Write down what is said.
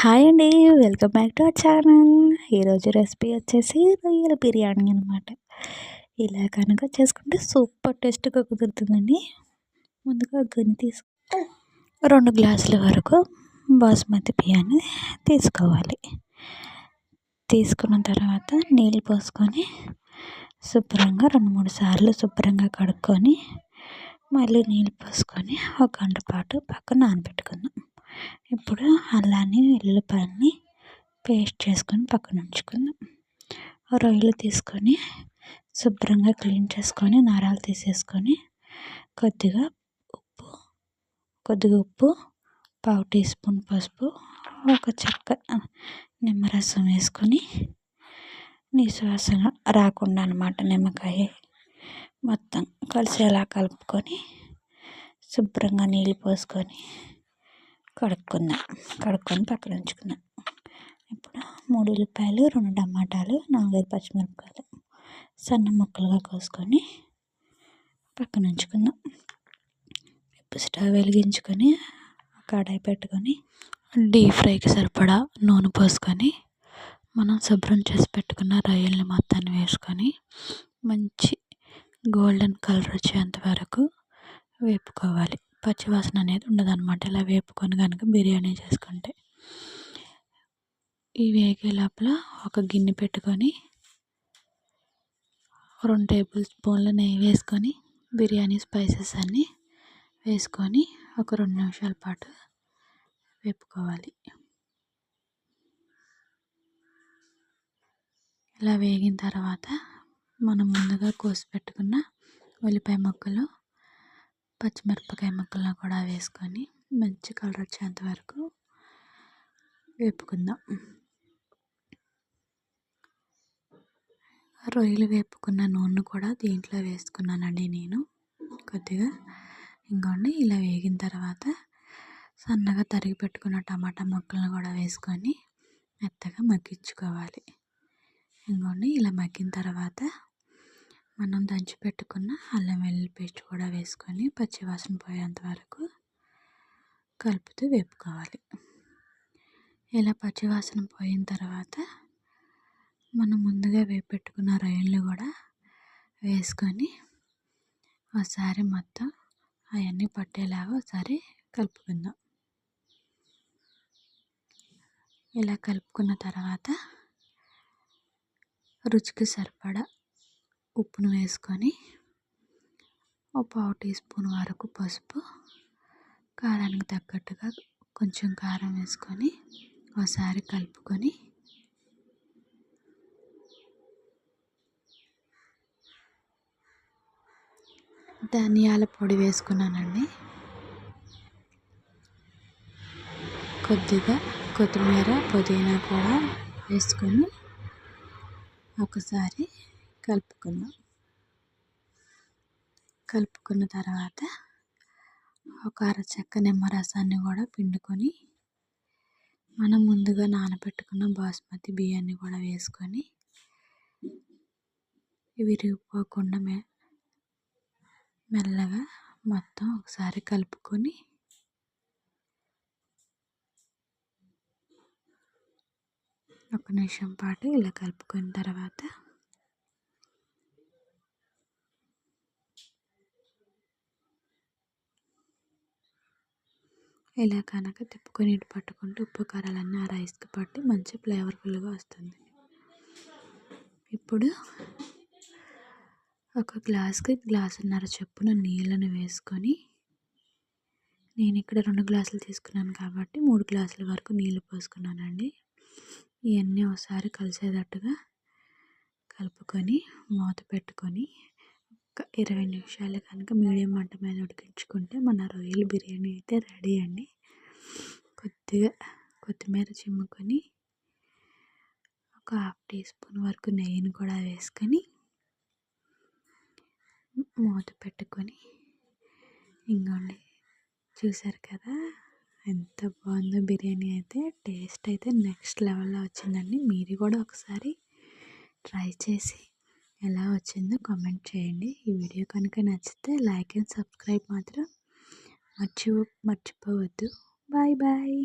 Hi అండి. Welcome back to our channel. ఈరోజు recipe వచ్చేసి రొయ్యల బిర్యానీ అనమాట. ఇలా కనుక చేసుకుంటే సూపర్ టేస్ట్‌గా కుదురుతుందండి. ముందుగా గిన్నె 2 గ్లాసుల వరకు బాస్మతి బియ్యాన్ని తీసుకోవాలి. తీసుకున్న తర్వాత నీళ్ళు పోసుకొని శుభ్రంగా 2, 3 సార్లు శుభ్రంగా కడుక్కొని మళ్ళీ నీళ్ళు పోసుకొని ఒక గంట పాటు పక్కన నానబెట్టుకుందాం. ఇప్పుడు అల్లాన్ని వెల్లుల్లిపాయల్ని పేస్ట్ చేసుకొని పక్కన ఉంచుకుందాం. రొయ్యలు తీసుకొని శుభ్రంగా క్లీన్ చేసుకొని నరాలు తీసేసుకొని కొద్దిగా ఉప్పు, పావు టీ స్పూన్ పసుపు, ఒక చెక్క నిమ్మరసం వేసుకొని నీసు వాసన రాకుండా అనమాట నిమ్మకాయ మొత్తం కలిసేలా కలుపుకొని శుభ్రంగా నీళ్ళు పోసుకొని కడుక్కొని పక్కన ఉంచుకుందాం. ఇప్పుడు 3 ఉల్లిపాయలు, 2 టమాటాలు, 4, 5 పచ్చిమిరపకాయలు సన్న ముక్కలుగా కోసుకొని పక్కన ఉంచుకుందాం. ఇప్పుడు స్టవ్ వెలిగించుకొని కడాయి పెట్టుకొని డీప్ ఫ్రైకి సరిపడా నూనె పోసుకొని మనం శుభ్రం చేసి పెట్టుకున్న రొయ్యల్ని మొత్తాన్ని వేసుకొని మంచి గోల్డెన్ కలర్ వచ్చేంత వరకు వేపుకోవాలి. పచ్చివాసన అనేది ఉండదన్నమాట. ఇలా వేపుకొని కనుక బిర్యానీ చేసుకుంటే. ఈ వేగే లోపల ఒక గిన్నె పెట్టుకొని 2 టేబుల్ స్పూన్ల నెయ్యి వేసుకొని బిర్యానీ స్పైసెస్ అన్నీ వేసుకొని ఒక 2 నిమిషాల పాటు వేపుకోవాలి. ఇలా వేగిన తర్వాత మనం ముందుగా కోసి పెట్టుకున్న ఉల్లిపాయ ముక్కలు, పచ్చిమిరపకాయ ముక్కలను కూడా వేసుకొని మంచి కలర్ వచ్చేంత వరకు వేపుకుందాం. రొయ్యలు వేపుకున్న నూనె కూడా దీంట్లో వేసుకున్నానండి నేను కొద్దిగా. ఇంకోండి ఇలా వేగిన తర్వాత సన్నగా తరిగి పెట్టుకున్న టమాటా ముక్కలను కూడా వేసుకొని మెత్తగా మగ్గించుకోవాలి. ఇంకోండి ఇలా మగ్గిన తర్వాత మనం దంచి పెట్టుకున్న అల్లం వెల్లుల్లి పేస్ట్ కూడా వేసుకొని పచ్చివాసన పోయేంత వరకు కలుపుతూ వేపుకోవాలి. ఇలా పచ్చివాసన పోయిన తర్వాత మనం ముందుగా వేపెట్టుకున్న రొయ్యలు కూడా వేసుకొని ఒకసారి మొత్తం అవన్నీ పట్టేలాగా ఒకసారి కలుపుకుందాం. ఇలా కలుపుకున్న తర్వాత రుచికి సరిపడా ఉప్పును వేసుకొని ఒక పావు టీ స్పూన్ వరకు పసుపు, కారానికి తగ్గట్టుగా కొంచెం కారం వేసుకొని ఒకసారి కలుపుకొని ధనియాల పొడి వేసుకున్నానండి. కొద్దిగా కొత్తిమీర, పుదీనా కూడా వేసుకొని ఒకసారి కలుపుకున్న తర్వాత ఒక అరచెక్క నిమ్మరసాన్ని కూడా పిండుకొని మనం ముందుగా నానబెట్టుకున్న బాస్మతి బియ్యాన్ని కూడా వేసుకొని విరిగిపోకుండా మెల్లగా మొత్తం ఒకసారి కలుపుకొని ఒక నిమిషం పాటు ఇలా కలుపుకున్న తర్వాత ఇలా కనుక తిప్పుకొని ఇటు పట్టుకుంటూ ఉప్పు కారాలన్నీ ఆ రైస్కి పట్టి మంచి ఫ్లేవర్ఫుల్గా వస్తుంది. ఇప్పుడు ఒక గ్లాసుకి గ్లాసున్నర చొప్పున నీళ్ళను వేసుకొని నేను ఇక్కడ 2 గ్లాసులు తీసుకున్నాను కాబట్టి 3 గ్లాసుల వరకు నీళ్ళు పోసుకున్నానండి. ఇవన్నీ ఒకసారి కలిసేటట్టుగా కలుపుకొని మూత పెట్టుకొని ఒక 20 నిమిషాలు కనుక మీడియం మంట మీద ఉడికించుకుంటే మన రొయ్యల బిర్యానీ అయితే రెడీ అండి. కొద్దిగా కొత్తిమీర చిమ్ముకొని ఒక హాఫ్ టీ స్పూన్ వరకు నెయ్యిని కూడా వేసుకొని మూత పెట్టుకొని ఇంకోండి చూసారు కదా ఎంత బాగుందో బిర్యానీ అయితే. టేస్ట్ అయితే నెక్స్ట్ లెవెల్లో వచ్చిందండి. మీరు కూడా ఒకసారి ట్రై చేసి ఎలా వచ్చిందో కామెంట్ చేయండి. ఈ వీడియో కనుక నచ్చితే లైక్ అండ్ సబ్స్క్రైబ్ మాత్రం మర్చిపోవద్దు. Bye bye.